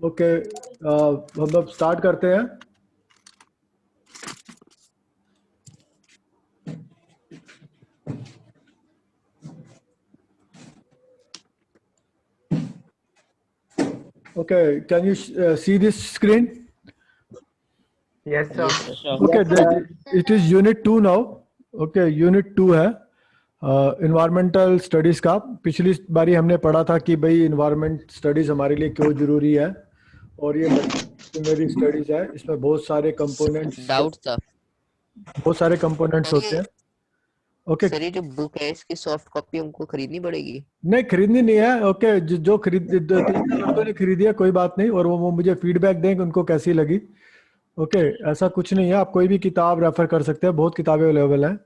Okay, हम अब start करते हैं। Okay, can you see this screen? Yes, sir. Yes, sir. Okay, it is unit 2 now. Okay, unit 2 है environmental studies का। पिछली बारी हमने पढ़ा था कि भाई इन्वायरमेंट स्टडीज हमारे लिए क्यों जरूरी है, और ये मल्टीडिसिप्लिनरी स्टडीज है। इसमें बहुत सारे कंपोनेंट्स डाउट था होते हैं। ओके, सर ये जो बुक है इसकी सॉफ्ट कॉपी हमको खरीदनी पड़ेगी? नहीं खरीदनी नहीं है। ओके, जो खरीद 3-4 लड़कों ने खरीदी है, कोई बात नहीं, और वो मुझे फीडबैक दें कि उनको कैसी लगी। ओके, ऐसा कुछ नहीं है, आप कोई भी किताब रेफर कर सकते हैं, बहुत किताबें अवेलेबल हैं,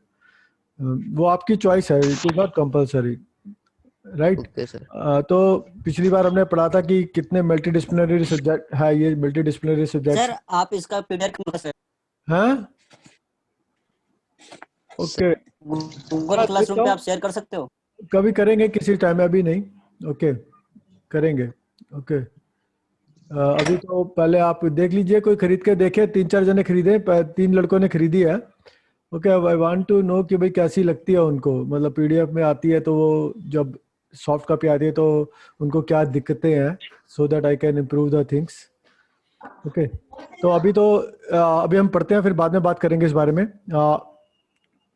वो आपकी चॉइस है, it is not compulsory, right. Okay sir. तो पिछली बार हमने पढ़ा था कि कितने मल्टीडिसिप्लिनरी सब्जेक्ट है, ये मल्टीडिसिप्लिनरी सब्जेक्ट। सर आप इसका पीडीएफ सर हैं? ओके, गूगल क्लासरूम पे आप शेयर कर सकते हो? कभी करेंगे किसी टाइम, अभी नहीं। ओके, करेंगे। ओके, अभी तो पहले आप देख लीजिए, कोई खरीद के देखे, 3-4 जने खरीदे, 3 लड़कों ने खरीदी है। Okay, I want to know कि भाई कैसी लगती है उनको, मतलब पीडीएफ में आती है तो वो जब सॉफ्ट कॉपी आती है तो उनको क्या दिक्कतें हैं, so that I can improve the things. Okay, तो अभी हम पढ़ते हैं, फिर बाद में बात करेंगे इस बारे में।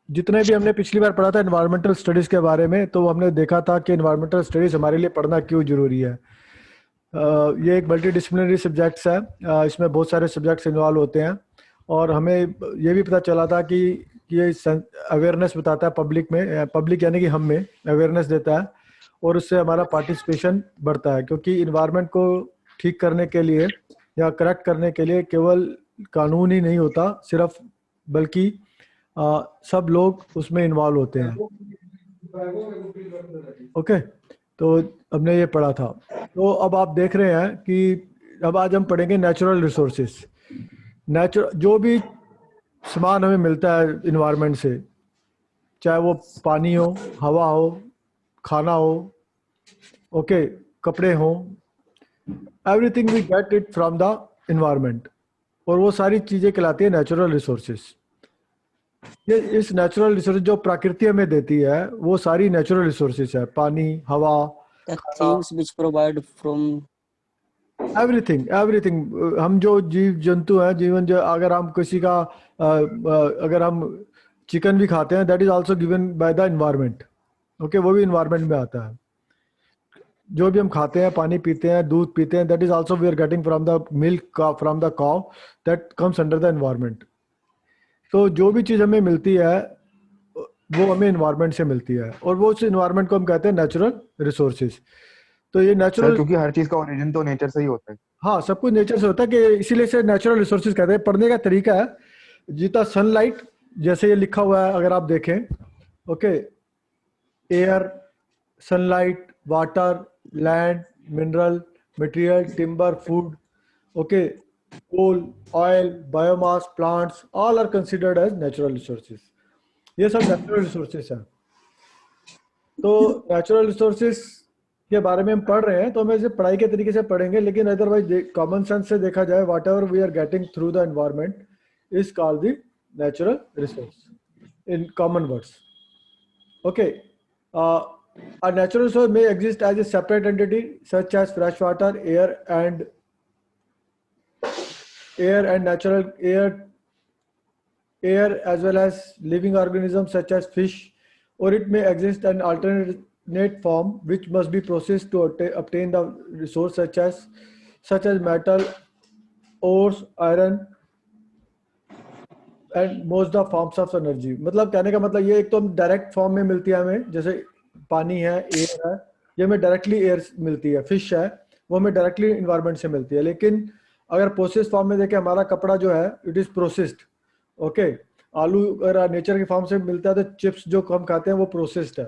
जितने भी हमने पिछली बार पढ़ा था एनवायरमेंटल स्टडीज के बारे में, तो हमने देखा था कि एनवायरमेंटल स्टडीज हमारे लिए पढ़ना क्यों जरूरी है। ये एक मल्टीडिसिप्लिनरी सब्जेक्ट्स है, इसमें बहुत सारे सब्जेक्ट्स इन्वॉल्व होते हैं, और हमें ये भी पता चला था कि ये अवेयरनेस बताता है पब्लिक में, पब्लिक यानी कि हम में अवेयरनेस देता है, और उससे हमारा पार्टिसिपेशन बढ़ता है, क्योंकि इन्वायरमेंट को ठीक करने के लिए या करेक्ट करने के लिए केवल कानून ही नहीं होता सिर्फ, बल्कि सब लोग उसमें इन्वॉल्व होते हैं। ओके, तो हमने ये पढ़ा था। तो अब आप देख रहे हैं कि अब आज हम पढ़ेंगे नेचुरल रिसोर्सेज। जो भी सामान हमें मिलता है इन्वायरमेंट से, चाहे वो पानी हो, हवा हो, खाना हो, ओके, कपड़े हो, everything we get it from the environment, और वो सारी चीजें कहलाती है नेचुरल रिसोर्सेज। ये इस नेचुरल रिसोर्स जो प्रकृति हमें देती है, वो सारी नेचुरल रिसोर्सेज है, पानी, हवा, things which provide from everything. हम जो जीव जंतु हैं, जीवन जो, अगर हम किसी का अगर हम चिकन भी खाते हैं, that is also given by the environment. Okay, वो भी एनवायरनमेंट में आता है। जो भी हम खाते हैं, पानी पीते हैं, दूध पीते हैं, that is also we are getting from the milk from the cow, that comes under the environment. तो जो भी चीज़ हमें मिलती है वो हमें इन्वायरमेंट से मिलती है, और वो उस इन्वायरमेंट को हम कहते हैं नेचुरल रिसोर्सेज। तो ये नेचुरल, क्योंकि हर चीज का ओरिजिन तो नेचर से ही होता है। हाँ, सब कुछ नेचर से होता है, कि इसीलिए से नेचुरल रिसोर्सेज कहते हैं। पढ़ने का तरीका है जितना सनलाइट, जैसे ये लिखा हुआ है अगर आप देखें, okay, air, sunlight, water, land, mineral, material, timber, food, okay, coal, oil, biomass, plants, all are considered as natural resources. ये सब natural resources हैं। तो natural resources के बारे में हम पढ़ रहे हैं, तो हम इसे पढ़ाई के तरीके से पढ़ेंगे, लेकिन अदरवाइज कॉमन सेंस से देखा जाए, whatever we are getting through the environment is called the natural resource in common words. Okay, a natural resource may exist as a separate entity such as fresh water, air and natural air as well as living organisms such as fish, or it may exist an alternate form which must be processed to obtain the resource such as metal, ores, iron and most the forms of energy। मतलब कहने का मतलब ये, एक तो direct form में मिलती है हमें, जैसे पानी है, एयर है, ये हमें डायरेक्टली एयर मिलती है, फिश है वो हमें डायरेक्टली इन्वायरमेंट से मिलती है। लेकिन अगर प्रोसेस फॉर्म में देखें, हमारा कपड़ा जो है इट इज प्रोसेस्ड। ओके, आलू अगर नेचर के फॉर्म से मिलता है, तो चिप्स जो हम खाते हैं वो प्रोसेस्ड है।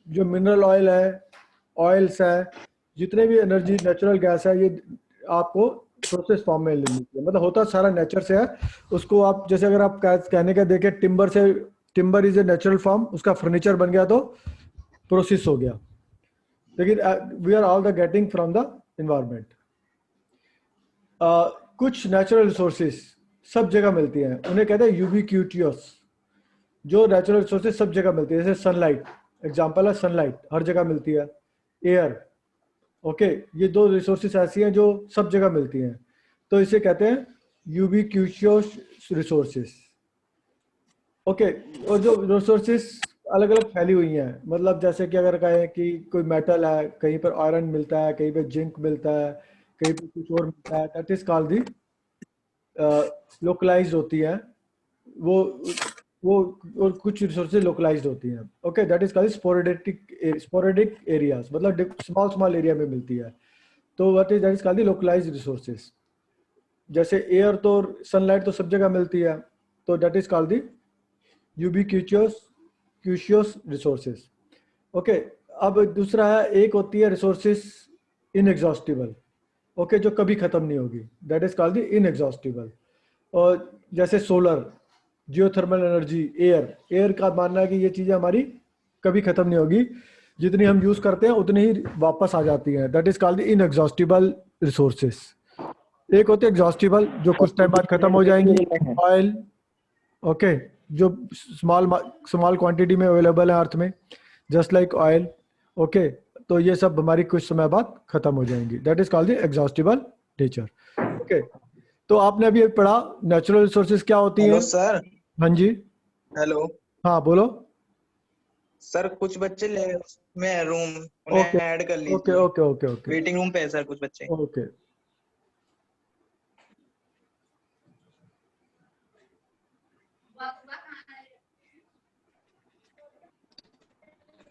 जो मिनरल ऑयल है, ऑयल्स है, जितने भी एनर्जी, नेचुरल गैस है, ये आपको प्रोसेस फॉर्म में मिलती है, मतलब होता सारा नेचर से है। उसको आप जैसे अगर आप कहने का देखें, टिम्बर से, timber is a natural form, उसका फर्नीचर बन गया तो प्रोसेस हो गया। लेकिन we are all the getting from the environment. कुछ नेचुरल रिसोर्सेज सब जगह मिलती हैं, उन्हें कहते हैं यूबिक्यूटियस। जो नेचुरल रिसोर्सेज सब जगह मिलती है, जैसे सनलाइट, एग्जांपल है सनलाइट, हर जगह मिलती है। एयर, ओके, ये दो रिसोर्सेज ऐसी हैं जो सब जगह मिलती हैं, तो इसे कहते हैं यूबिक्यूटियस रिसोर्सेज। ओके, और जो रिसोर्सेज अलग अलग फैली हुई हैं, मतलब जैसे कि अगर कहें कि कोई मेटल है, कहीं पर आयरन मिलता है, कहीं पर जिंक मिलता है, कहीं पर कुछ और मिलता है, that is called the localised होती है वो और कुछ रिसोर्सेज लोकलाइज्ड होती हैं। Okay, that is called sporadic areas, मतलब स्मॉल एरिया में मिलती है, तो what is that is called the localised resources. जैसे एयर तो सनलाइट तो सब जगह मिलती है, तो that is called the ubiquitous resources. Okay, अब दूसरा है, एक होती है रिसोर्सेज इनएग्जॉस्टिबल, ओके, जो कभी खत्म नहीं होगी, that is called the inexhaustible. और जैसे सोलर, जियोथर्मल एनर्जी, एयर का मानना है कि ये चीजें हमारी कभी खत्म नहीं होगी, जितनी हम यूज करते हैं उतनी ही वापस आ जाती हैं, that is called the inexhaustible resources. एक होते हैं एग्जॉस्टिबल, जो कुछ टाइम बाद खत्म हो जाएंगी, ऑयल, ओके, जो स्मॉल क्वांटिटी में अवेलेबल है अर्थ में, जस्ट लाइक ऑयल, ओके, तो ये सब हमारी कुछ समय बाद खत्म हो जाएंगी, that is called the exhaustible nature. Okay, तो आपने अभी पढ़ा नेचुरल रिसोर्सेज क्या होती है। Hello sir. हाँ जी, हेलो हाँ बोलो। सर, कुछ बच्चे ले में रूम ओके उन्हें ऐड कर लीजिए। Okay okay okay okay waiting room पे है सर कुछ बच्चे। ओके,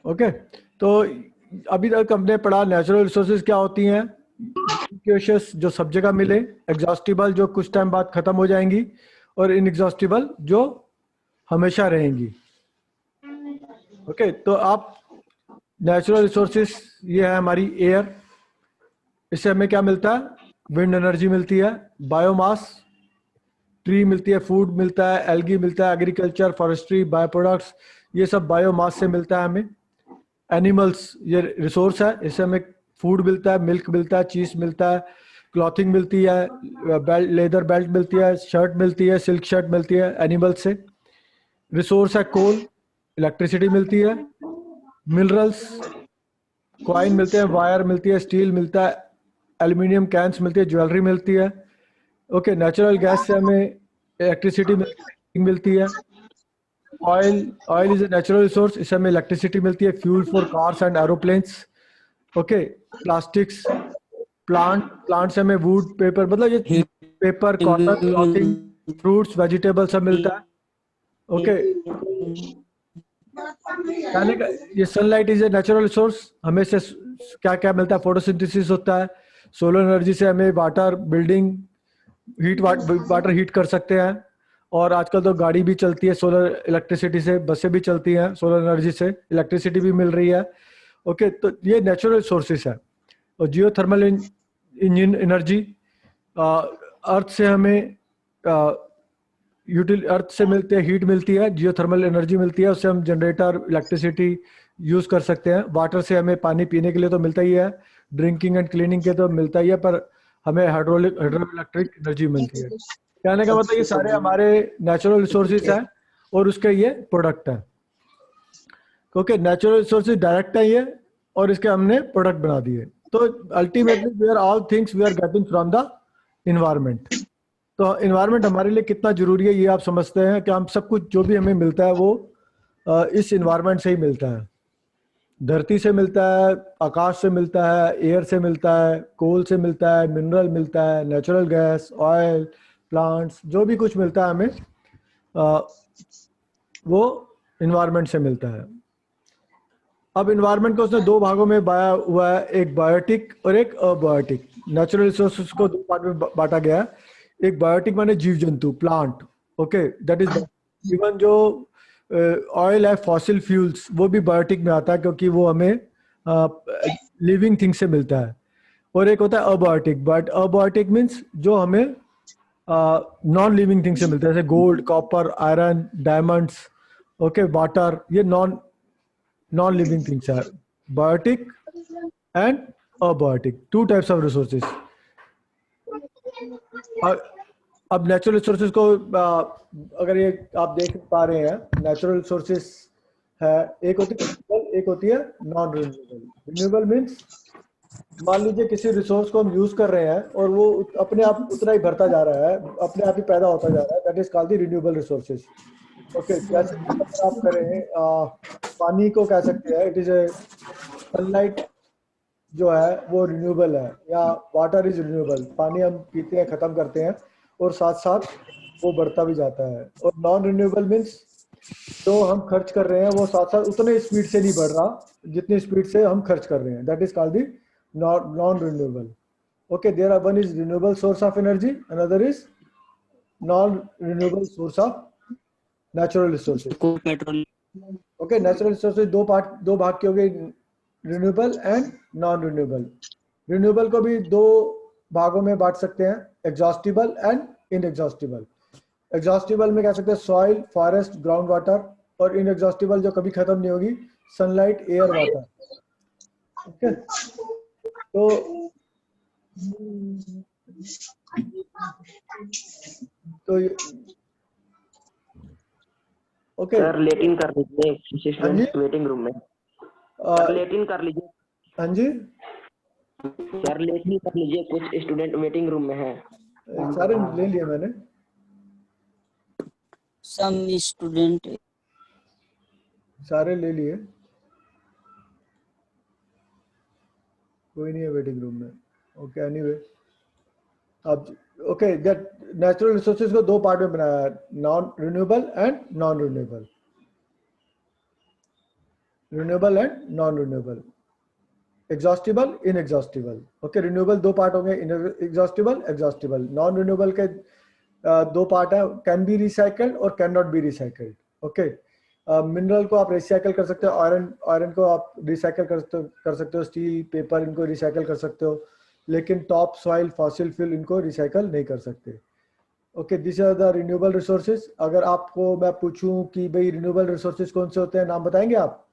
ओके, तो अभी तक हमने पढ़ा नेचुरल रिसोर्सेज क्या होती हैं, यूबिक्यूटियस जो सब जगह मिले, एग्जॉस्टिबल जो कुछ टाइम बाद खत्म हो जाएंगी, और इनएग्जॉस्टिबल जो हमेशा रहेंगी। ओके, तो आप नेचुरल रिसोर्सेज, ये है हमारी एयर, इससे हमें क्या मिलता है, विंड एनर्जी मिलती है, बायोमास, ट्री मिलती है, फूड मिलता है, एल्गी मिलता है, एग्रीकल्चर, फॉरेस्ट्री, बाय प्रोडक्ट्स, ये सब बायोमास से मिलता है हमें। एनिमल्स, ये रिसोर्स है, इससे हमें फूड मिलता है, मिल्क मिलता है, चीज मिलता है, क्लॉथिंग मिलती है, बेल्ट, लेदर बेल्ट मिलती है, शर्ट मिलती है, सिल्क शर्ट मिलती है एनिमल्स से। रिसोर्स है कोल, इलेक्ट्रिसिटी मिलती है, मिनरल्स, कॉइन मिलते हैं, वायर मिलती है, स्टील मिलता है, एल्यूमिनियम कैंस मिलती है, ज्वेलरी मिलती है। ओके, नेचुरल गैस से हमें इलेक्ट्रिसिटी मिलती है। Oil is a natural resource, इससे हमें इलेक्ट्रिसिटी मिलती है, fuel for cars and aeroplanes. Okay, plastics, plant से हमें वुड, पेपर, मतलब ये paper, cotton, clothing, fruits, vegetable सब मिलता है। ओके, कहने का ये sunlight is a natural resource, हमें से क्या क्या मिलता है, फोटोसिंथेसिस होता है, सोलर एनर्जी से हमें वाटर, बिल्डिंग, वाटर हीट कर सकते हैं, और आजकल तो गाड़ी भी चलती है सोलर इलेक्ट्रिसिटी से, बसें भी चलती हैं सोलर एनर्जी से, इलेक्ट्रिसिटी भी मिल रही है। ओके, तो ये नेचुरल रिसोर्सेस है। और जियोथर्मल इंजन एनर्जी, अर्थ से हमें अर्थ से मिलते हैं, हीट मिलती है, जियोथर्मल एनर्जी मिलती है, उससे हम जनरेटर, इलेक्ट्रिसिटी यूज कर सकते हैं। वाटर से हमें पानी पीने के लिए तो मिलता ही है, ड्रिंकिंग एंड क्लीनिंग के तो मिलता ही है, पर हमें हाइड्रो इलेक्ट्रिक एनर्जी मिलती है। कहने का मतलब ये सारे हमारे नेचुरल रिसोर्सेज हैं और उसके ये प्रोडक्ट है, क्योंकि नेचुरल रिसोर्सेज डायरेक्ट है ये, और इसके हमने प्रोडक्ट बना दिए। तो ultimately we are all things we are getting from the environment. तो इन्वायरमेंट हमारे लिए कितना जरूरी है ये आप समझते हैं कि हम सब कुछ जो भी हमें मिलता है वो इस इन्वायरमेंट से ही मिलता है। धरती से मिलता है, आकाश से मिलता है, एयर से मिलता है, कोल से मिलता है, मिनरल मिलता है, नेचुरल गैस, ऑयल, प्लांट्स, जो भी कुछ मिलता है हमें वो इन्वायरमेंट से मिलता है। अब इन्वायरमेंट को उसने दो भागों में बांटा हुआ है, एक बायोटिक और एक अबायोटिक। नेचुरल रिसोर्सेज को दो पार्ट में बांटा गया है। एक बायोटिक माने जीव जंतु, plant, okay, that is even जो ऑयल है, फॉसिल फ्यूल्स, वो भी बायोटिक में आता है क्योंकि वो हमें लिविंग थिंग से मिलता है। और एक होता है अबायोटिक, बट अबायोटिक मीन्स जो हमें नॉन लिविंग थिंग से मिलता है, जैसे gold, copper, iron, diamonds, okay, water, ये नॉन लिविंग थिंग्स है। Biotic and abiotic. Two types of resources. अब नेचुरल रिसोर्सेज को अगर ये आप देख पा रहे हैं, नेचुरल रिसोर्सेज है, एक होती है रिन्यूएबल, एक होती है नॉन रिन्यूएबल. रिन्यूएबल मीन्स मान लीजिए किसी रिसोर्स को हम यूज कर रहे हैं और वो अपने आप उतना ही भरता जा रहा है, अपने आप ही पैदा होता जा रहा है. That is called the renewable resources. Okay, जैसे आप करें पानी को कह सकते हैं इट इज ए सनलाइट जो है वो रिन्यूएबल है, या वाटर इज रिन्यूएबल. पानी हम पीते हैं, खत्म करते हैं और साथ साथ वो बढ़ता भी जाता है. और नॉन रिन्यूएबल मीन्स जो हम खर्च कर रहे हैं वो साथ साथ उतने स्पीड से नहीं बढ़ रहा जितनी स्पीड से हम खर्च कर रहे हैं. That is called the non renewable. Okay, there are one is renewable source of energy, another is non renewable source of natural resources. Petrol. Okay, natural resources दो भाग के हो गए, renewable and non renewable. Renewable को भी दो भागों में बांट सकते हैं, एग्जॉस्टिबल एंड इनएग्जॉस्टिबल. एग्जॉस्टिबल में कह सकते हैं सॉइल, फॉरेस्ट, ग्राउंड वाटर, और इनएग्जॉस्टिबल जो कभी खत्म नहीं होगी, सनलाइट, एयर, वाटर. ओके, तो ओके सर लेटिन कर लीजिए, स्टूडेंट वेटिंग रूम में. सर लेटिन कर लीजिए. हाँ जी सर लेटिन कर लीजिए, कुछ स्टूडेंट वेटिंग रूम में है. सारे ले लिए मैंने. Some student. सारे ले लिए, कोई नहीं है वेटिंग रूम में. ओके, एनीवे अब ओके, दैट नेचुरल रिसोर्सेज को दो पार्ट में बनाया है, non renewable and non renewable. Renewable and non renewable, exhaustible, inexhaustible. Okay, renewable दो पार्ट होंगे, एग्जॉस्टिबल, एग्जॉस्टिबल. नॉन रिन्यूएबल के दो पार्ट है, कैन बी रिसाइकल्ड और can not be recycled. Okay, mineral को आप रिसाइकल कर सकते हो, आयरन को आप रिसाइकल कर सकते हो, स्टील, पेपर, इनको रिसाइकल कर सकते हो, लेकिन टॉप, सॉइल, फॉसिल फ्यूल इनको रिसाइकल नहीं कर सकते. Okay, this are the renewable resources. अगर आपको मैं पूछूं कि भाई रिन्यूएबल रिसोर्सेज कौन से होते हैं, नाम बताएंगे आप?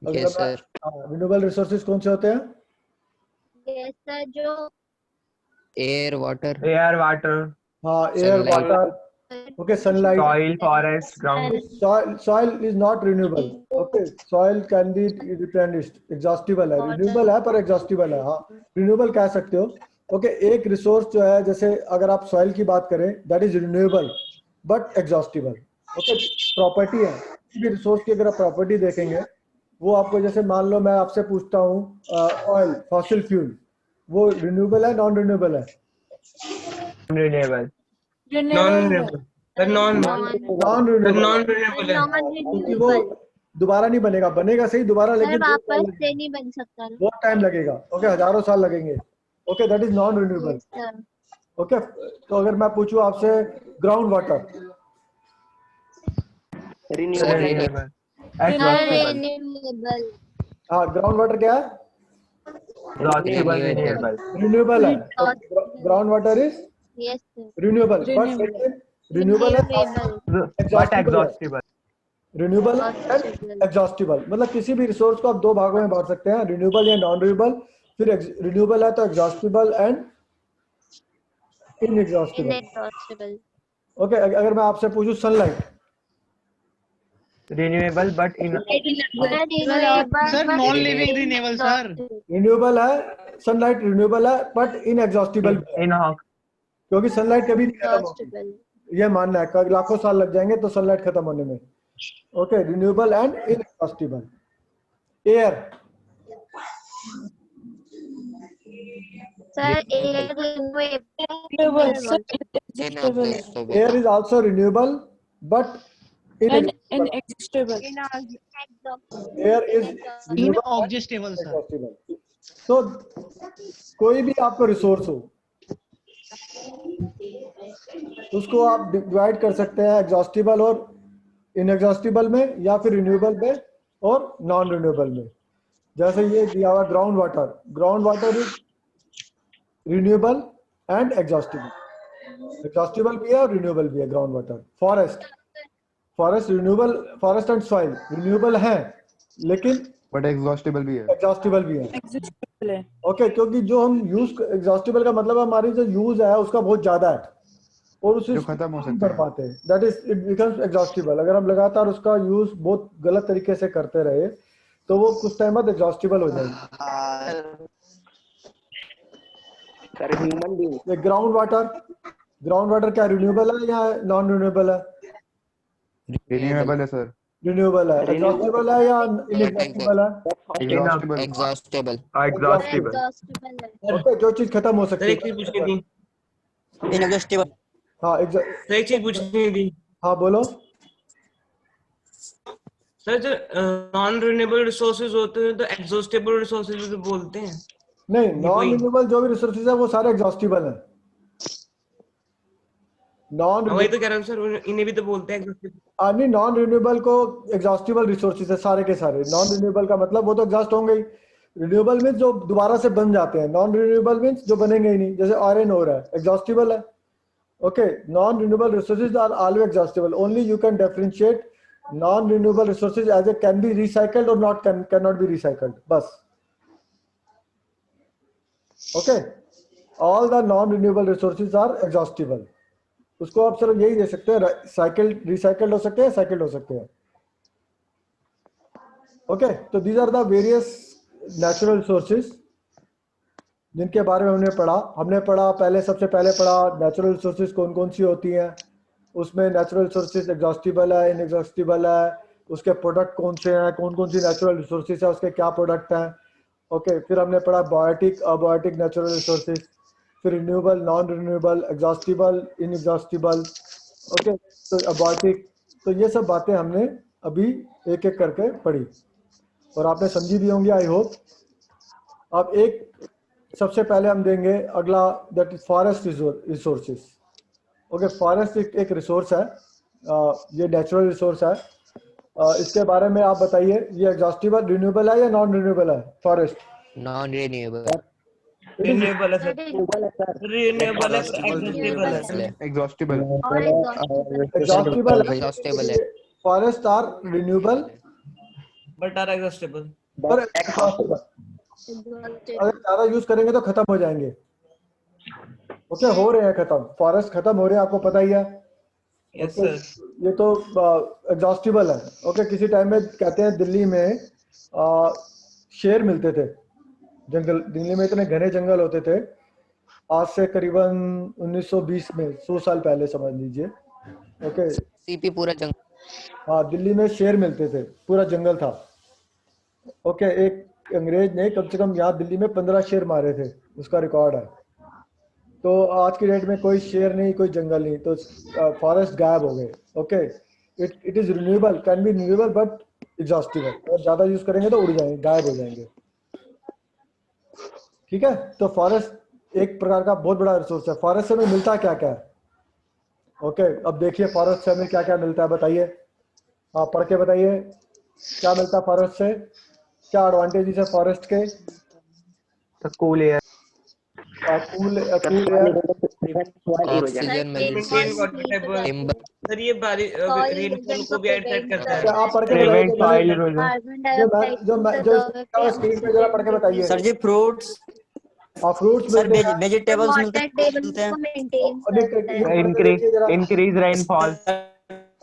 Yes sir. रिन्यूएबल रिसोर्सेज कौन से होते हैं? यस सर, जो एयर, वाटर. एयर, वाटर, हाँ, air, Sunlight. Water. Okay, sunlight. Soil, forest, ground. Soil is not renewable. Okay, soil can be replenished. Exhaustible है, renewable है पर exhaustible है. हाँ, renewable कह सकते हो. ओके, एक रिसोर्स जो है, जैसे अगर आप सॉइल की बात करें, that is renewable but exhaustible. Okay, property है, किसी भी रिसोर्स की अगर आप प्रॉपर्टी देखेंगे, वो आपको, जैसे मान लो मैं आपसे पूछता हूँ ऑयल, फॉसिल फ्यूल, वो रिन्यूएबल है, नॉन रिन्यूएबल है? Renewable. Non renewable. Non renewable है, क्योंकि वो दोबारा नहीं बनेगा. बनेगा सही दोबारा, लेकिन वापस से नहीं बन सकता ना. बहुत टाइम लगेगा. ओके, हजारों साल लगेंगे. Okay, that is non renewable. Sir, okay, तो अगर मैं पूछूं आपसे ग्राउंड वाटर, रिन्यूएबल. रिन्यूएबल. हाँ, ग्राउंड वाटर क्या है? रिन्यूएबल. रिन्यूएबल है. Ground water is yes sir. Renewable, but renewable है, but exhaustible. Renewable and exhaustible. मतलब किसी भी रिसोर्स को आप दो भागों में बांट सकते हैं, रिन्यूएबल या नॉन रिन्यूएबल. फिर रिन्यूएबल है तो exhaustible and inexhaustible. Inexhaustible. Okay, अगर मैं आपसे पूछूं sunlight, renewable but in. Sir, non living renewable sir. Renewable है, सनलाइट रिन्यूएबल है बट इनएग्जॉस्टिबल, इन क्योंकि सनलाइट कभी नहीं खत्म होगी. इनएग्जॉस्टिबल. ये मानना है, कभी लाखों साल लग जाएंगे तो सनलाइट खत्म होने में. Okay, renewable and inexhaustible. Air, sir, air renewable. Air is also renewable but inexhaustible. Air is inobjectable sir. Inexhaustible. तो कोई भी आपको रिसोर्स हो, उसको आप डिवाइड कर सकते हैं एग्जॉस्टिबल और इनएग्जॉस्टिबल में, या फिर रिन्यूएबल में और नॉन रिन्यूएबल में. जैसे ये दिया हुआ ground water, ground water is renewable and exhaustible. Exhaustible भी है और रिन्यूएबल भी है ground water. Forest renewable, forest and soil renewable है, लेकिन बट एग्जॉस्टेबल भी है। एग्जॉस्टिबल भी है। एग्जिस्टेबल है। ओके, क्योंकि जो हम यूज, एग्जॉस्टिबल का मतलब हमारी जो यूज है उसका बहुत ज्यादा है और उसे जो खत्म हो नहीं सकता कर है। पाते, that is it becomes exhaustible. अगर हम लगातार उसका यूज बहुत गलत तरीके से करते रहे तो वो कुछ टाइम बाद एग्जॉस्टिबल हो जाएगी। Sir human being. Ground water क्या रिन्यूएबल है या नॉन रिन्यूएबल है? रिन्यूएबल है सर। रिन्यूएबल है। एग्जॉस्टिबल है या इनएग्जॉस्टिबल है? एग्जॉस्टेबल। एग्जॉस्टेबल। Exhaustible. ओके, जो चीज खत्म हो सर सकती एक चीज पूछनी थी। इनएग्जॉस्टेबल। हाँ सर एक चीज पूछनी थी। हाँ बोलो। सर जो नॉन रिन्यूएबल रिसोर्सेज होते हैं तो एग्जॉस्टेबल रिसोर्सेज भी तो बोलते हैं। नहीं, ये नॉन कोई- रिन्यूएबल जो भी रिसोर्सेज है वो सारे एग्जॉस्टिबल है। नॉन वही तो कह रहा हूँ सर, इन्हें भी तो बोलते हैं exhaustible। नहीं, नॉन रिन्यूएबल को एग्जॉस्टिबल रिसोर्सेज है सारे के सारे। नॉन रिन्यूएबल का मतलब वो तो एग्जॉस्ट होंगे ही। रिन्यूएबल मीन्स जो दोबारा से बन जाते हैं, नॉन रिन्यूएबल मीन्स जो बनेंगे ही नहीं, जैसे आयरन हो रहा है, एग्जॉस्टिबल है। Okay, non renewable resources are always exhaustible. Only you can differentiate non renewable resources as a can be recycled और not can not be recycled, बस। Okay, all the non renewable resources are exhaustible. उसको आप सिर्फ यही दे सकते हैं, cycle recycled हो सकते हैं, साइकिल्ड हो सकते हैं। ओके, तो these are the various natural resources जिनके बारे में हमने पढ़ा। पहले सबसे पहले पढ़ा नेचुरल रिसोर्सेज कौन कौन सी होती हैं। उसमें नेचुरल रिसोर्सेज एग्जॉस्टिबल है, इनएग्जॉस्टिबल है, उसके प्रोडक्ट कौन से हैं, कौन कौन सी नेचुरल रिसोर्सेज है, उसके क्या प्रोडक्ट हैं। ओके, फिर हमने पढ़ा बायोटिक, अबायोटिक नेचुरल रिसोर्सेज, फिर renewable, non renewable, exhaustible, inexhaustible. Okay, तो अबायोटिक, तो ये सब बातें हमने अभी एक एक करके पढ़ी और आपने समझी भी होंगी, आई होप। अब एक सबसे पहले हम देंगे अगला, that is forest resources. Okay, forest एक रिसोर्स है, ये नेचुरल रिसोर्स है। इसके बारे में आप बताइए, ये एग्जॉस्टिबल, रिन्यूएबल है या नॉन रिन्यूएबल है? Forest non renewable. रिन्यूएबल है सर। रिन्यूएबल है, एग्जॉस्टेबल है। एग्जॉस्टेबल। एग्जॉस्टिबल है। एग्जॉस्टेबल है। Forest are renewable but are exhaustible. पर एग्जॉस्टिबल अगर ज्यादा यूज करेंगे तो खत्म हो जाएंगे। ओके, हो रहे हैं खत्म, फॉरेस्ट खत्म हो रहे हैं, आपको पता ही है। Yes sir. ये तो एग्जॉस्टिबल है। ओके, किसी टाइम में कहते हैं दिल्ली में शेर मिलते थे जंगल, दिल्ली में इतने घने जंगल होते थे। आज से करीबन 1920 में, 100 साल पहले समझ लीजिए। ओके, सीपी पूरा जंगल। हाँ, दिल्ली में शेर मिलते थे, पूरा जंगल था। ओके, एक अंग्रेज ने कम से कम यहाँ दिल्ली में 15 शेर मारे थे, उसका रिकॉर्ड है। तो आज की डेट में कोई शेर नहीं, कोई जंगल नहीं, तो फॉरेस्ट गायब हो गए। Okay, it is renewable, can be renewable but exhaustible. और ज्यादा यूज करेंगे तो उड़ जाएंगे, गायब हो जाएंगे। ठीक है, तो फॉरेस्ट एक प्रकार का बहुत बड़ा रिसोर्स है। फॉरेस्ट से हमें मिलता क्या क्या है? ओके, अब देखिए फॉरेस्ट से हमें क्या क्या मिलता है, बताइए। आप पढ़ के बताइए क्या मिलता है फॉरेस्ट से, क्या एडवांटेजेस है फॉरेस्ट के? Cool air, cool air, oxygen मिलता है। सर ये बारिश रेनफॉल को भी अट्रैक्ट करता है। आप पढ़ के प्रिवेंट सॉइल बताइए। इरोजन। जो स्क्रीन पे जरा पढ़ के बताइए। सर जी फ्रूट्स, फ्रूट्स सर मिलते हैं, वेजिटेबल्स मिलते हैं। Increase rainfall.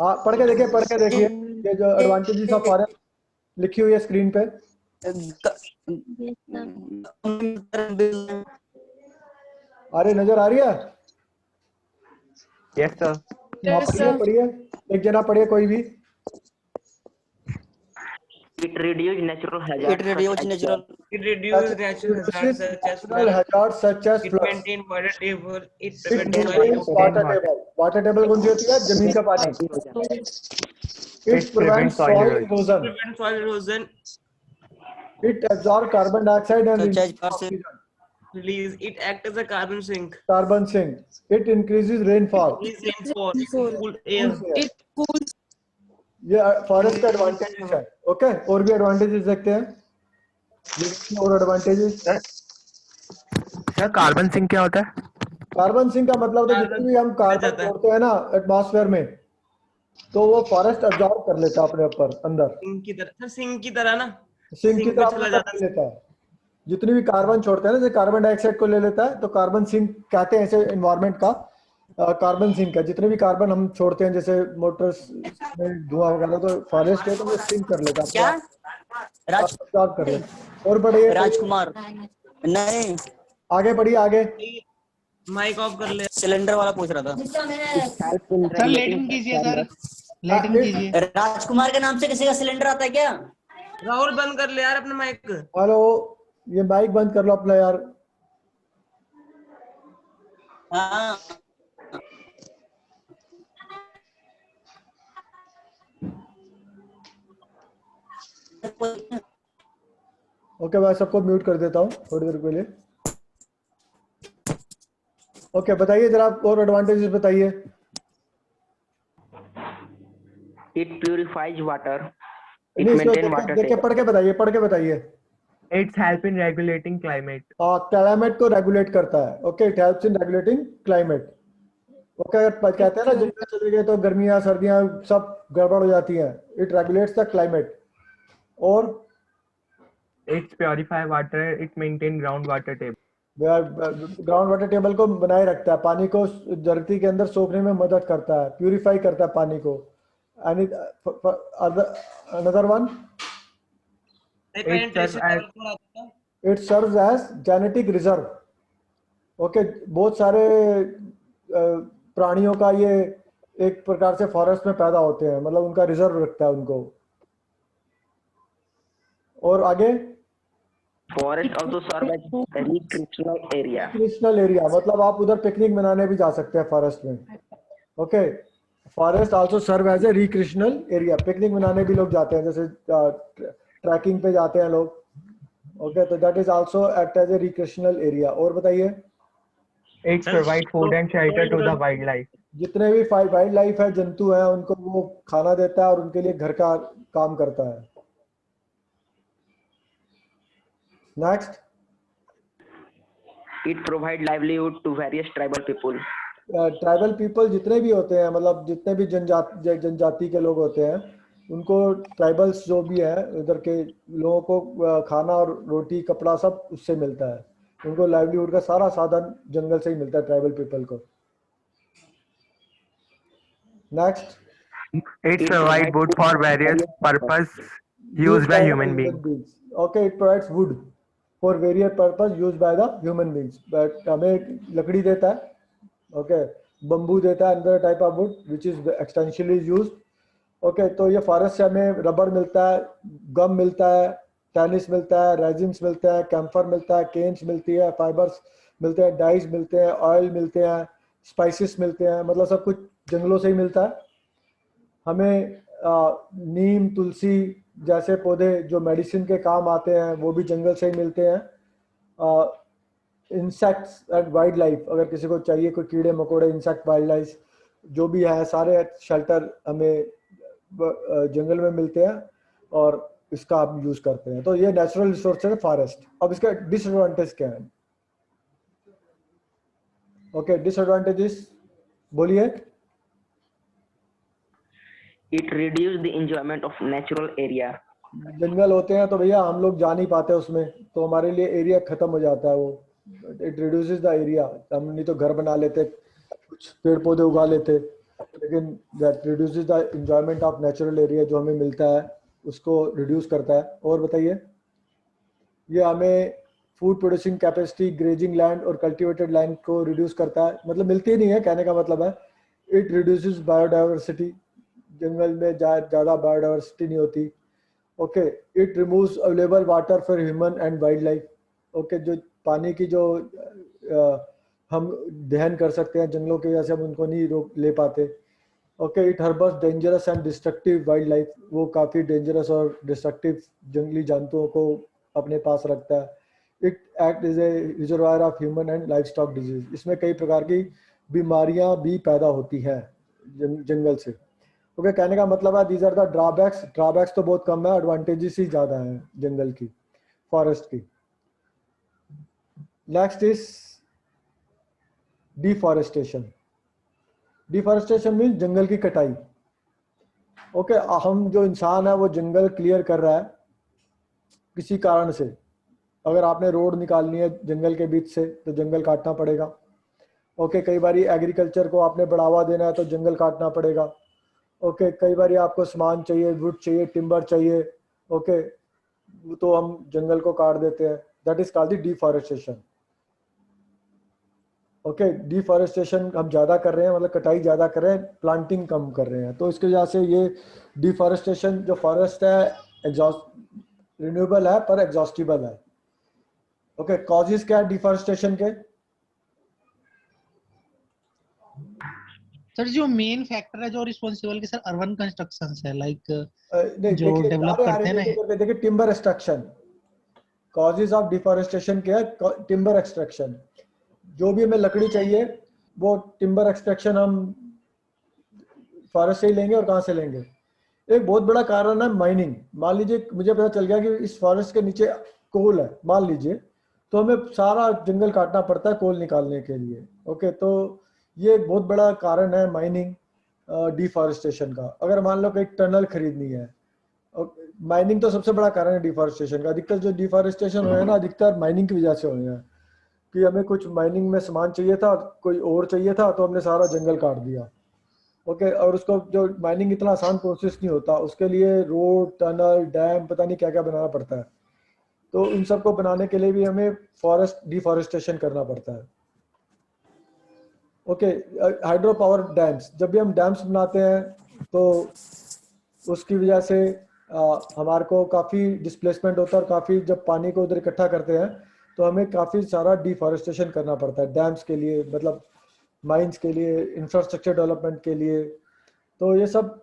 हाँ, पढ़ के देखिए ये जो एडवांटेजेस ऑफ फॉरेस्ट लिखी हुई है स्क्रीन पे। अरे नजर आ रही है? Yes sir. पढ़िए, एक जना पढ़िए कोई भी। It reduce natural hazards. It reduce natural. It reduces natural hazards such as Natural hazards such as it floods. maintain water table, it It prevents soil maintains water table. Water table कौन सी होती है? जमीन का पानी। It prevents soil erosion. prevents soil erosion, It absorbs carbon dioxide and Such as releases oxygen. release, it acts as a carbon sink, Carbon sink. It increases rainfall. release rainfall, cool air. It cools. ये forest का advantages है। Okay, और भी advantages देखते हैं। और advantages, क्या carbon sink क्या होता है? कार्बन सिंक का मतलब तो जितनी भी हम कार्बन छोड़ते हैं ना एटमॉस्फेयर में, तो वो फॉरेस्ट अब्जॉर्ब कर लेता है अपने ऊपर अंदर। सिंक की तरह, सर सिंक की तरह ना, सिंक की सिंक तरह पे अपना चला सब जाता ले लेता है, जितनी भी कार्बन छोड़ते हैं ना, जैसे कार्बन डाइऑक्साइड को ले लेता है तो कार्बन सिंक कहते हैं ऐसे एनवायरनमेंट का। कार्बन सिंक है, जितने भी कार्बन हम छोड़ते हैं जैसे मोटर्स में धुआं वगैरह, तो फॉरेस्ट है तो वो सिंक कर लेता है, क्या राज absorb कर लेता है। और बढ़िए राजकुमार नहीं, आगे बढ़िए आगे। माइक ऑफ कर ले। सिलेंडर वाला पूछ रहा था। help in sir regulating Latin कीजिए सर, standards. लेटिन कीजिए। राजकुमार के नाम से किसी का सिलेंडर आता है क्या? राहुल बंद कर ले यार अपने माइक। हेलो, ये माइक बंद कर लो अपना यार। हाँ ओके, मैं सबको म्यूट कर देता हूँ थोड़ी देर के लिए। ओके बताइए जरा, और एडवांटेजेस बताइए। It purifies water. It नहीं, इसको maintain water देख के table. पढ़ के बताइए, पढ़ के बताइए। It's help in regulating climate. Climate को रेगुलेट करता है। Okay, it helps in regulating climate. Okay, अगर कहते हैं ना जंगल चले गए तो गर्मियां सर्दियां सब गड़बड़ हो जाती हैं, इट रेगुलेट्स द क्लाइमेट। और It's purify water. It maintain groundwater table. Ground water table को बनाए रखता है, पानी को धरती के अंदर सोखने में मदद करता है, प्यूरिफाई करता है पानी को। Another one, it serves as genetic reserve. Okay, बहुत सारे प्राणियों का ये एक प्रकार से फॉरेस्ट में पैदा होते हैं, मतलब उनका रिजर्व रखता है उनको। और आगे, Forest also serve as a recreational area. Recreational area, मतलब आप उधर पिकनिक मनाने भी जा सकते हैं फॉरेस्ट में। Okay, forest also serve as a recreational area, picnic मनाने भी लोग जाते हैं, जैसे ट्रैकिंग पे जाते हैं लोग। ओके, तो that is also act as a recreational area. और बताइए। It provide food and shelter to the wildlife. जितने भी वाइल्ड लाइफ है, जंतु हैं, उनको वो खाना देता है और उनके लिए घर का काम करता है। Next, It provide livelihood to various tribal people. Tribal people जितने भी होते हैं, मतलब जितने भी जनजाति के लोग होते हैं, उनको ट्राइबल्स जो भी है उधर के लोगों को खाना और रोटी कपड़ा सब उससे मिलता है। उनको लाइवलीहुड का सारा साधन जंगल से ही मिलता है ट्राइबल पीपल को। Next, It provide wood for various purpose used by human beings. Okay, it provides wood for various purpose used by the human beings. But हमें लकड़ी देता है। ओके, बम्बू देता है, another type of wood which is extensively used. Okay, तो ये forest से हमें रबर मिलता है, गम मिलता है, टेनिस मिलता है, रेजिन्स मिलता है, कैम्फर मिलता है, केन्स मिलती है, फाइबर्स मिलते हैं, डाइज मिलते हैं, ऑयल मिलते हैं, स्पाइसेस मिलते हैं, मतलब सब कुछ जंगलों से ही मिलता है। हमें नीम, तुलसी जैसे पौधे जो मेडिसिन के काम आते हैं वो भी जंगल से ही मिलते हैं। इंसेक्ट्स एंड वाइल्ड लाइफ, अगर किसी को चाहिए कोई कीड़े मकोड़े, इंसेक्ट, वाइल्ड लाइफ जो भी है, सारे शेल्टर हमें जंगल में मिलते हैं और इसका आप यूज करते हैं। तो ये नेचुरल रिसोर्स है फॉरेस्ट। अब इसका डिसएडवांटेज क्या है? ओके, डिसएडवांटेजेस बोलिए। It reduce the enjoyment of natural area. जंगल होते हैं तो भैया हम लोग जा नहीं पाते उसमें, तो हमारे लिए एरिया खत्म हो जाता है वो। It reduces the area. हम नहीं तो घर बना लेते, कुछ पेड़ पौधे उगा लेते, लेकिन that reduces the enjoyment of natural area जो हमें मिलता है उसको रिड्यूस करता है। और बताइए। ये हमें food producing capacity, grazing land और कल्टिवेटेड लैंड को रिड्यूस करता है, मतलब मिलती नहीं है, कहने का मतलब है। इट रिड्यूसेस बायोडाइवर्सिटी, जंगल में ज़्यादा बायोडाइवर्सिटी नहीं होती। Okay, it removes available water for human and wild life. Okay, जो पानी की जो हम दहन कर सकते हैं जंगलों की वजह से, हम उनको नहीं रोक ले पाते। Okay, it herbs dangerous and destructive wild life, वो काफ़ी डेंजरस और डिस्ट्रक्टिव जंगली जंतुओं को अपने पास रखता है। It act is a reservoir of human and life stock disease, इसमें कई प्रकार की बीमारियां भी पैदा होती हैं जंगल से। ओके, कहने का मतलब है these are the drawbacks. Drawbacks तो बहुत कम है, एडवांटेजेस ही ज़्यादा हैं जंगल की, फॉरेस्ट की। Next is deforestation. Deforestation mean जंगल की कटाई। ओके, हम जो इंसान है वो जंगल क्लियर कर रहा है, किसी कारण से, अगर आपने रोड निकालनी है जंगल के बीच से तो जंगल काटना पड़ेगा। ओके, कई बार एग्रीकल्चर को आपने बढ़ावा देना है तो जंगल काटना पड़ेगा। ओके, कई बार आपको सामान चाहिए, वुड चाहिए, टिम्बर चाहिए, ओके, तो हम जंगल को काट देते हैं। That is called the deforestation. Okay, deforestation हम ज़्यादा कर रहे हैं, मतलब कटाई ज़्यादा कर रहे हैं, प्लांटिंग कम कर रहे हैं, तो इसकी वजह से ये डिफॉरेस्टेशन जो फॉरेस्ट है एग्जॉस्ट रिन्यूएबल है पर एग्जॉस्टिबल है। ओके, कॉजेज क्या है डिफॉरेस्टेशन के? सर जो मेन फैक्टर है जो रिस्पॉन्सिबल के सर अर्बन कंस्ट्रक्शन है, लाइक जो देखिए डेवलप करते हैं ना, देखिए timber extraction, causes of deforestation क्या है? Timber extraction. जो भी हमें लकड़ी चाहिए वो टिम्बर एक्सट्रैक्शन हम फॉरेस्ट से ही लेंगे। और कहाँ से लेंगे? एक बहुत बड़ा कारण है माइनिंग। मान लीजिए मुझे पता चल गया कि इस फॉरेस्ट के नीचे कोल है, मान लीजिए, तो हमें सारा जंगल काटना पड़ता है कोल निकालने के लिए। ओके, तो ये एक बहुत बड़ा कारण है माइनिंग डिफॉरेस्टेशन का। अगर मान लो कि एक टनल खरीदनी है, माइनिंग तो सबसे बड़ा कारण है डिफॉरेस्टेशन का। अधिकतर जो डिफॉरेस्टेशन हुए हैं ना, अधिकतर माइनिंग की वजह से हुए हैं कि हमें कुछ माइनिंग में सामान चाहिए था, कोई और चाहिए था, तो हमने सारा जंगल काट दिया। ओके, और उसको जो माइनिंग इतना आसान प्रोसेस नहीं होता, उसके लिए रोड, टनल, डैम, पता नहीं क्या क्या बनाना पड़ता है। तो इन सब को बनाने के लिए भी हमें फॉरेस्ट डिफॉरेस्टेशन करना पड़ता है। ओके, हाइड्रो पावर डैम्स, जब भी हम डैम्स बनाते हैं तो उसकी वजह से हमारे को काफ़ी डिस्प्लेसमेंट होता है, और काफ़ी जब पानी को उधर इकट्ठा करते हैं तो हमें काफ़ी सारा डिफॉरेस्टेशन करना पड़ता है डैम्स के लिए, मतलब माइंस के लिए, इंफ्रास्ट्रक्चर डेवलपमेंट के लिए। तो ये सब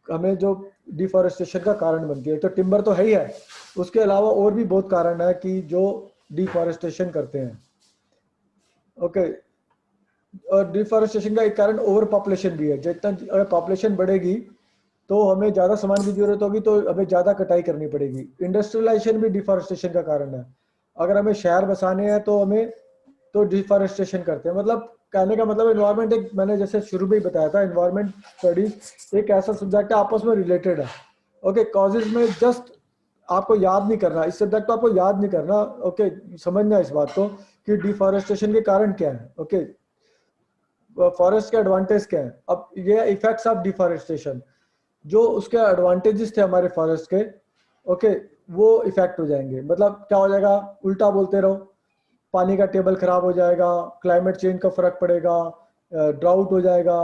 हमें जो डिफॉरेस्टेशन का कारण बनती है। तो टिम्बर तो है ही है, उसके अलावा और भी बहुत कारण है कि जो डिफॉरेस्टेशन करते हैं। ओके, और डिफॉरेस्टेशन का एक कारण ओवर पॉपुलेशन भी है। जितना अगर पॉपुलेशन बढ़ेगी तो हमें ज़्यादा सामान की जरूरत होगी, तो हमें ज़्यादा कटाई करनी पड़ेगी। इंडस्ट्रियलाइजेशन भी डिफॉरेस्टेशन का कारण है। अगर हमें शहर बसाने हैं तो हमें तो डिफॉरेस्टेशन करते हैं। मतलब कहने का मतलब एनवायरनमेंट एक, मैंने जैसे शुरू में ही बताया था, एनवायरनमेंट स्टडीज एक ऐसा सब्जेक्ट है आपस में रिलेटेड है। ओके, कॉजेज में जस्ट आपको याद नहीं करना, इस सब्जेक्ट को आपको याद नहीं करना। ओके, समझना इस बात को कि डिफॉरेस्टेशन के कारण क्या है। ओके, फॉरेस्ट के एडवांटेज क्या है। अब ये इफेक्ट्स ऑफ डिफॉरेस्टेशन, जो उसके एडवांटेजेस थे हमारे फॉरेस्ट के, ओके, वो इफेक्ट हो जाएंगे। मतलब क्या हो जाएगा? उल्टा बोलते रहो, पानी का टेबल खराब हो जाएगा, क्लाइमेट चेंज का फर्क पड़ेगा, ड्राउट हो जाएगा।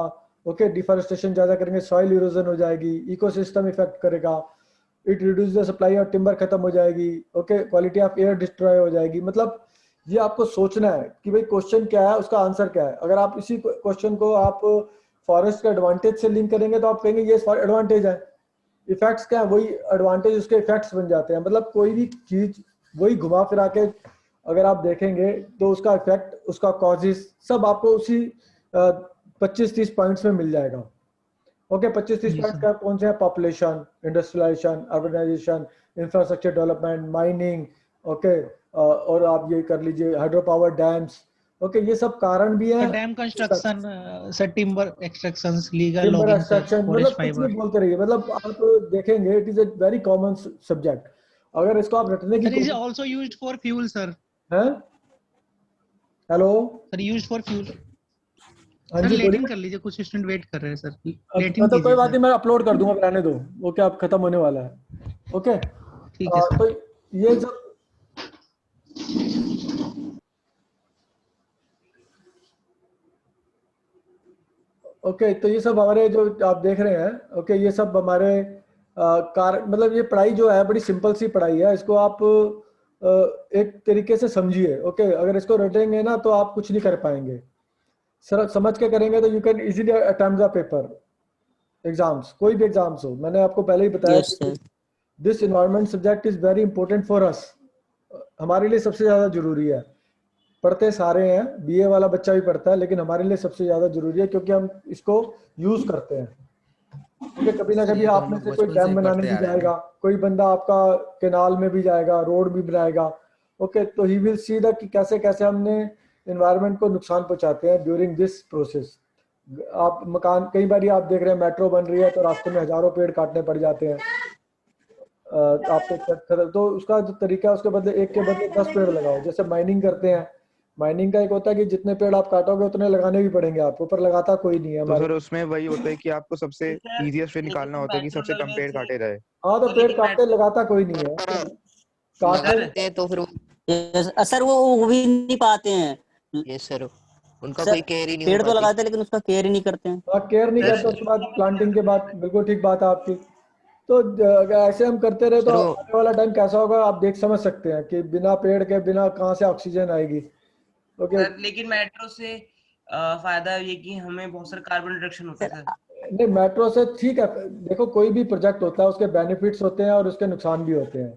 ओके, डिफॉरेस्टेशन ज्यादा करेंगे, सॉइल इरोजन हो जाएगी, इकोसिस्टम इफेक्ट करेगा, it reduce the supply of timber खत्म हो जाएगी। Okay, quality of air destroy हो जाएगी। मतलब ये आपको सोचना है कि भाई क्वेश्चन क्या है, उसका आंसर क्या है। अगर आप इसी क्वेश्चन को आप फॉरेस्ट के एडवांटेज से लिंक करेंगे तो आप कहेंगे ये एडवांटेज है। इफेक्ट्स क्या है? वही एडवांटेज उसके इफेक्ट्स बन जाते हैं। मतलब कोई भी चीज वही घुमा फिरा के अगर आप देखेंगे तो उसका इफेक्ट, उसका कॉजेस सब आपको उसी 25-30 पॉइंट्स में मिल जाएगा। ओके, 25-30 पॉइंट्स का कौन से हैं? Population, industrialisation, urbanisation, infrastructure development, mining. Okay, और आप ये कर लीजिए हाइड्रो पावर डैम्स। ओके, ये सब कारण भी है। Dam construction, sir timber extractions, legal timber logging, extraction, मतलब कुछ भी बोलते रहिए। मतलब आप देखेंगे it is a very common subject. अगर इसको आप रटने की is also used for fuel sir. हैं? Hello sir, used for fuel. हाँ सर जी, लेटिंग कर लीजिए, कुछ स्टूडेंट वेट कर रहे हैं सर। लेटिंग मतलब कोई कीजिए बात सर। नहीं, मैं अपलोड कर दूंगा, रहने दो, वो क्या खत्म होने वाला है। ओके, ठीक है सर। तो ये सब ओके, तो ये सब हमारे जो आप देख रहे हैं, ओके, ये सब हमारे मतलब ये पढ़ाई जो है बड़ी सिंपल सी पढ़ाई है। इसको आप एक तरीके से समझिए। ओके, अगर इसको रटेंगे ना तो आप कुछ नहीं कर पाएंगे। समझ के करेंगे तो you can easily attempt the paper, exams, कोई भी एग्जाम्स हो। मैंने आपको पहले ही बताया कि this environment subject is very important for us. हमारे लिए सबसे ज्यादा जरूरी है। पढ़ते सारे हैं, बीए वाला बच्चा भी पढ़ता है, लेकिन हमारे लिए सबसे ज्यादा जरूरी है क्योंकि हम इसको यूज करते हैं। ओके, कभी ना कभी आप में से कोई डैम बनाने भी जाएगा, कोई बंदा आपका कैनाल में भी जाएगा, रोड भी बनाएगा। ओके, तो ही विल सी द कि कैसे कैसे हमने एनवायरनमेंट को नुकसान पहुंचाते हैं ड्यूरिंग दिस प्रोसेस। आप मकान, कई बार आप देख रहे हैं मेट्रो बन रही है तो रास्ते में हजारों पेड़ काटने पड़ जाते हैं। आपको कट कर, तो उसका जो तरीका है उसके बदले एक के बदले 10 पेड़ लगाओ। जैसे माइनिंग करते हैं, माइनिंग का एक होता है कि जितने पेड़ आप काटोगे उतने लगाने भी पड़ेंगे आपको, पर लगाता कोई नहीं है तो हमारे। सर उसमें वही होता है कि आपको सबसे इजीएस्ट वे निकालना होता है कि सबसे कम पेड़ काटे जाए। हाँ, तो पेड़ काटते लगाता कोई नहीं है, काटते लगाते हैं तो फिर सर वो भी नहीं पाते हैं। ये सर उनका सर, कोई केयर ही नहीं हो पेड़ तो पाती। लगाते हैं लेकिन उसका केयर ही नहीं करते हैं। केयर नहीं करते उसके बाद प्लांटिंग के बाद। बिल्कुल ठीक बात है आपकी। तो अगर ऐसे हम करते रहे तो सर, आने वाला टाइम कैसा होगा आप देख समझ सकते हैं कि बिना पेड़ के बिना कहाँ से ऑक्सीजन आएगी। ओके, सर लेकिन मेट्रो से फायदा ये कि हमें बहुत सारे कार्बन रिडक्शन होता है सर। नहीं मेट्रो से ठीक है। देखो कोई भी प्रोजेक्ट होता है उसके बेनिफिट्स होते हैं और उसके नुकसान भी होते हैं।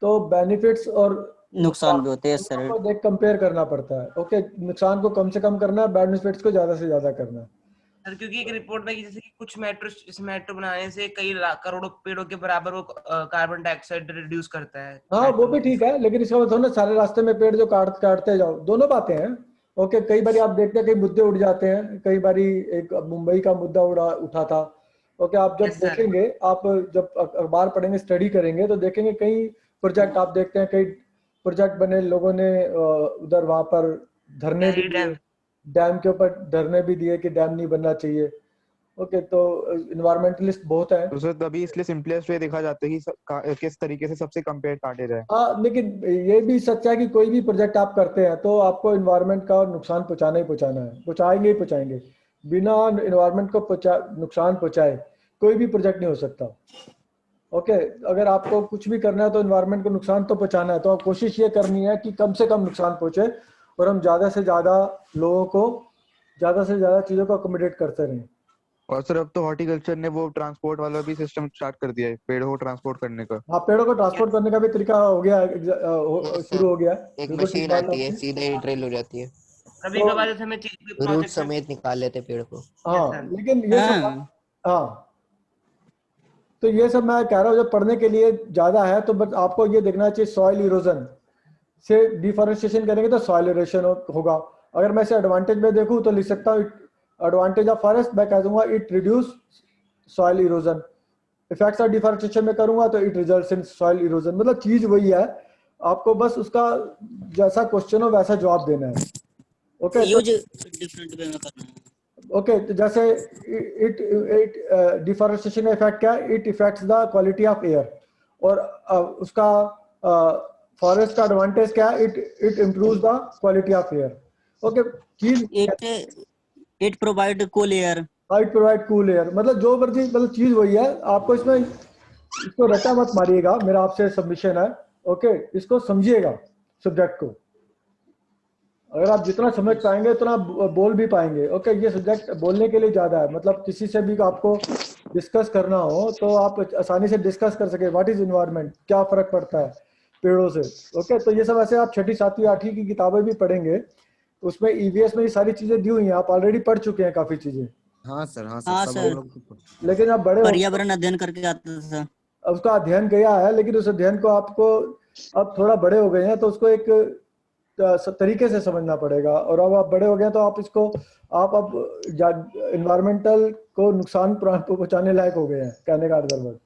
तो बेनिफिट्स और नुकसान भी होते हैं सर। को देख कंपेयर करना पड़ता है। ओके, नुकसान को कम से कम करना है, बेनिफिट्स को ज्यादा से ज्यादा करना है। सर क्योंकि एक रिपोर्ट में कि जैसे कि कुछ मेट्रो, इस मेट्रो बनाने से कई करोड़ों पेड़ों के बराबर वो कार्बन डाइऑक्साइड रिड्यूस करता है। हाँ वो भी ठीक है, लेकिन इसका मतलब ना सारे रास्ते में पेड़ जो काटते जाओ, दोनों बातें हैं। ओके, कई बार आप देखते हैं कई मुद्दे उठ जाते हैं। कई बार एक मुंबई का मुद्दा उठा था। ओके, आप जब देखेंगे, आप जब अखबार पढ़ेंगे, स्टडी करेंगे तो देखेंगे कई प्रोजेक्ट आप देखते हैं, कई प्रोजेक्ट बने, लोगों ने उधर वहां पर धरने भी दिए, डैम के ऊपर धरने भी दिए कि डैम नहीं बनना चाहिए। ओके, तो इन्वायरमेंटलिस्ट बहुत है। तो सर तभी इसलिए सिंपलेस्ट वे देखा जाता है कि किस तरीके से सबसे कम पेड़ काटे जाए। हाँ, लेकिन ये भी सच है कि कोई भी प्रोजेक्ट आप करते हैं तो आपको इन्वायरमेंट का नुकसान पहुंचाना ही पहुंचाना है, पहुंचाएंगे ही पहुंचाएंगे। बिना इन्वायरमेंट को नुकसान पहुंचाए कोई भी प्रोजेक्ट नहीं हो सकता। ओके, अगर आपको कुछ भी करना है तो इन्वायरमेंट को नुकसान तो पहुंचाना है, तो कोशिश ये करनी है कि कम से कम नुकसान पहुंचे और हम ज्यादा से ज्यादा लोगों को ज्यादा से ज्यादा चीजों को अकोमोडेट करते रहें। और सर अब तो हॉर्टिकल्चर ने वो ट्रांसपोर्ट वाला भी सिस्टम स्टार्ट कर दिया है, पेड़ों को ट्रांसपोर्ट करने का। हाँ, पेड़ों को ट्रांसपोर्ट करने का भी तरीका हो गया, शुरू हो गया। एक बिल्कुल ठीक मशीन बात आती है, आपकी। सीधे ही ड्रिल हो जाती है, कभी तो कभार जैसे हमें चीज रूट समेत निकाल लेते पेड़ को। हाँ, लेकिन ये सब हाँ, तो ये सब मैं कह रहा हूँ जब पढ़ने के लिए ज्यादा है तो बस आपको ये देखना चाहिए सॉइल इरोजन से डिफॉरेस्टेशन करेंगे तो सॉइल इरोजन होगा। अगर मैं इसे एडवांटेज में देखूं तो लिख सकता हूँ एडवांटेज ऑफ फॉरेस्ट, मैं कह दूंगा it reduce soil erosion. Effects of deforestation में करूंगा तो it results in soil erosion. मतलब चीज वही है, आपको बस उसका जैसा क्वेश्चन हो वैसा जवाब देना है। ओके, यूज डिफरेंट वे में करना है। ओके, तो जैसे इट डिफॉरेस्टेशन का इफेक्ट क्या है, it effects the quality of air. और उसका फॉरेस्ट का एडवांटेज क्या है, it improves the quality of air. Okay, चीज it provide cool air. It provide cool air, मतलब जो मर्जी, मतलब चीज वही है। आपको इसमें इसको रट्टा मत मारिएगा, मेरा आपसे सबमिशन है। ओके, इसको समझिएगा सब्जेक्ट को। अगर आप जितना समझ पाएंगे उतना बोल भी पाएंगे। ओके, ये सब्जेक्ट बोलने के लिए ज्यादा है, मतलब किसी से भी आपको डिस्कस करना हो तो आप आसानी से डिस्कस कर सके। व्हाट इज इन्वायरमेंट, क्या फर्क पड़ता है पेड़ों से। ओके, तो ये सब ऐसे आप 6ठी 7वीं 8वीं की किताबें भी पढ़ेंगे, उसमें ईवीएस में ये सारी चीजें दी हुई हैं, आप ऑलरेडी पढ़ चुके हैं काफी चीजें। हाँ सर, हाँ हाँ सब सर, हम लोग लेकिन आप बड़े पर्यावरण अध्ययन करके आते थे। उसका अध्ययन किया है, लेकिन उस अध्ययन को आपको अब थोड़ा बड़े हो गए हैं तो उसको एक तरीके से समझना पड़ेगा। और अब आप बड़े हो गए तो आप इसको आप अब इन्वायरमेंटल को नुकसान पहुंचाने लायक हो गए हैं, कहने का अर्थ।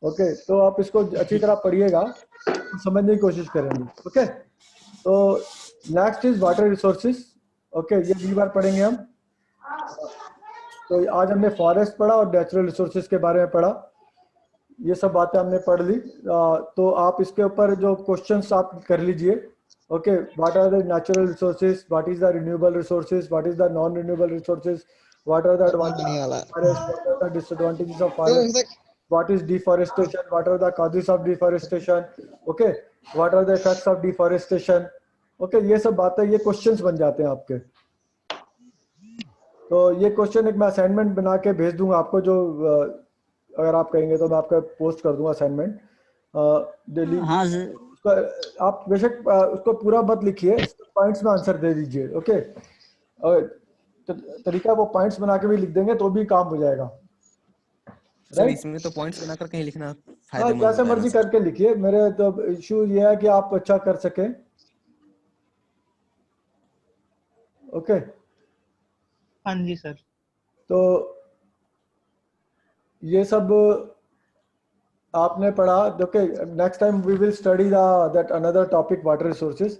ओके, तो आप इसको अच्छी तरह पढ़िएगा, समझने की कोशिश करेंगे। ओके, तो next is water resources. Okay, ये अगली बार पढ़ेंगे हम। तो आज हमने फॉरेस्ट पढ़ा और नेचुरल रिसोर्सेज के बारे में पढ़ा, ये सब बातें हमने पढ़ ली। तो आप इसके ऊपर जो क्वेश्चंस आप कर लीजिए। Okay, what are the natural resources, what is the renewable resources, what is the non renewable resources, what are the advantages of forest, what are the disadvantages of forest, what is deforestation, what are the causes of deforestation, okay, what are the effects of deforestation, okay, ये सब बातें, ये questions बन जाते हैं आपके। तो ये क्वेश्चन एक मैं असाइनमेंट बना के भेज दूंगा आपको, जो अगर आप कहेंगे तो मैं आपका पोस्ट कर दूंगा असाइनमेंट डेली। हाँ उसका आप बेशक उसको पूरा मत लिखिए, पॉइंट्स में आंसर दे दीजिए। ओके, तरीका वो पॉइंट्स बना के भी लिख देंगे तो भी काम हो जाएगा। सर इसमें तो पॉइंट्स बनाकर कहीं लिखना हाँ, फायदेमंद जैसे होता है मर्जी ना सर। करके लिखिए, मेरे तो इशू ये है कि आप अच्छा कर सके। ओके, हाँ जी सर। तो ये सब आपने पढ़ा, okay, next time we will study that another topic water resources.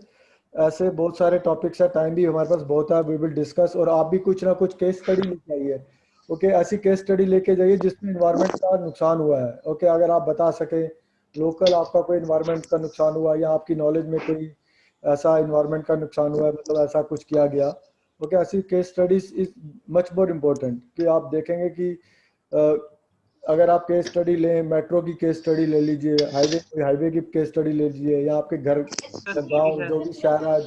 ऐसे बहुत सारे टॉपिक्स है, टाइम भी हमारे पास बहुत है, वी विल डिस्कस। और आप भी कुछ ना कुछ केस स्टडी लेके आइए, ओके, ऐसी केस स्टडी लेके जाइए जिसमें इन्वायरमेंट का नुकसान हुआ है, ओके, अगर आप बता सके लोकल आपका कोई इन्वायरमेंट का नुकसान हुआ या आपकी नॉलेज में कोई ऐसा इन्वायरमेंट का नुकसान हुआ है, मतलब ऐसा कुछ किया गया, ओके, ऐसी case studies is much more important कि आप देखेंगे कि अगर आप केस स्टडी लें, मेट्रो की केस स्टडी ले लीजिए, हाईवे की केस स्टडी ले लीजिए, या आपके घर गांव जो भी शहर है